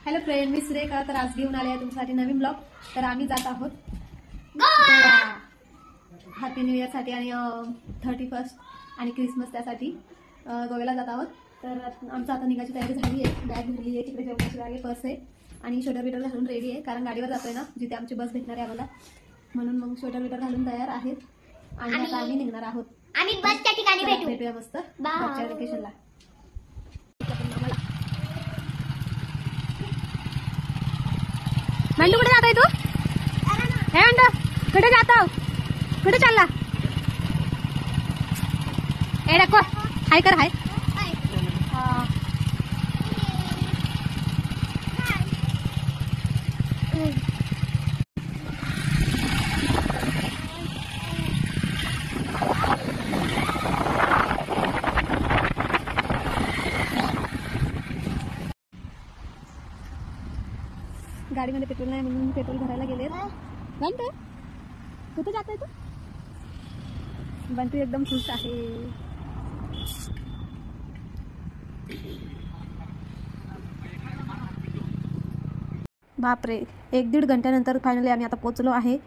Hello friend, मी सुरेखा. तर आज घेऊन आले आहे तुमच्यासाठी नवीन ब्लॉग. तर आम्ही जात आहोत हॅपी न्यू इयरसाठी आणि 31st आणि क्रिसमस त्यासाठी गोव्याला जात आहोत. तर आमचं आता निघायची तयारी झाली आहे. बॅग भरली आहे, तिकडे जेवणाची बॅग आहे, पर्स आहे आणि स्वेटर बिटर घालून रेडी आहे. कारण गाडीवर जातोय ना, जिथे आमची बस भेटणार आहे आम्हाला, म्हणून मग स्वेटर बिटर घालून तयार आहेत आणि आता आम्ही निघणार आहोत. आम्ही बसच्या ठिकाणी भेटूया मस्त बसच्या लोकेशनला. मंडू कुठे जातोय तू? हे मंडू कुठे जातो? कुठे चालला? ए रखो, हाय कर, हाय. गाडीमध्ये पेट्रोल नाही म्हणून पेट्रोल भरायला गेले. बंटू कुठे जातोय तू? बंटू एकदम खुश आहे. बापरे, 1-1.5 घंट्यानंतर फायनली आम्ही आता पोहोचलो आहे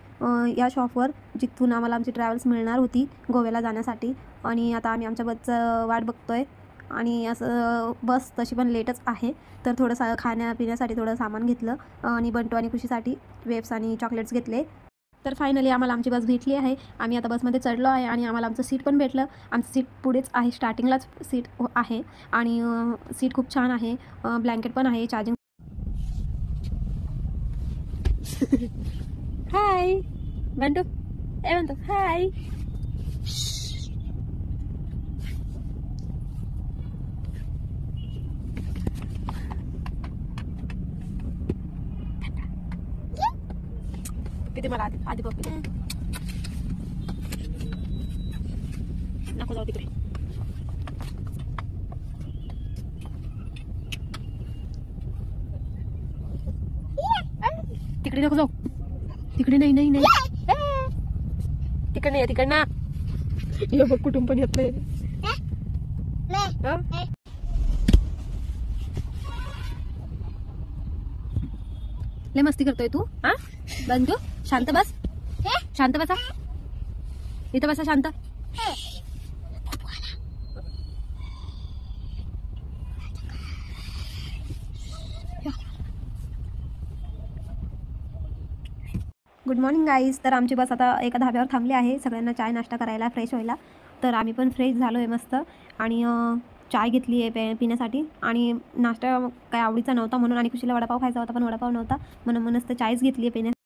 या शॉपवर, जिथून आम्हाला आमची ट्रॅव्हल्स मिळणार होती गोव्याला जाण्यासाठी. आणि आता आम्ही आमच्या बसचं वाट बघतोय. आणि असं बस तशी पण लेटच आहे. तर थोडंसं खाण्यापिण्यासाठी थोडं सामान घेतलं आणि बंटू आणि खुशीसाठी वेप्स आणि चॉकलेट्स घेतले. तर फायनली आम्हाला आमची बस भेटली आहे. आम्ही आता बसमध्ये चढलो आहे आणि आम्हाला आमचं सीट पण भेटलं. आमचं सीट पुढेच आहे, स्टार्टिंगलाच सीट आहे आणि सीट खूप छान आहे. ब्लँकेट पण आहे, चार्जिंग. हाय बंटू, ए बंटू हाय. किती मला आधी बघ, नको जाऊ तिकडे. तिकडे नको जाऊ, तिकडे नाही नाही नाही, तिकडे नाही, तिकडे ना. हे बघ कुटुंब पण येत नाही. लय मस्ती करतोय तू. हा बंटू, शांत बस, शांत बसा, इथं बसा शांत. Good morning guys. तर आमची बस आता एका धाब्यावर थांबली आहे सगळ्यांना चाय नाश्ता करायला, फ्रेश व्हायला. तर आम्ही पण फ्रेश झालो आहे मस्त आणि चाय घेतली आहे पिण्यासाठी. आणि नाश्ता काय आवडीचा नव्हता म्हणून, आणि खुशीला वडापाव खायचा होता पण वडापाव नव्हता म्हणून तर चायच घेतली आहे पिण्यासाठी.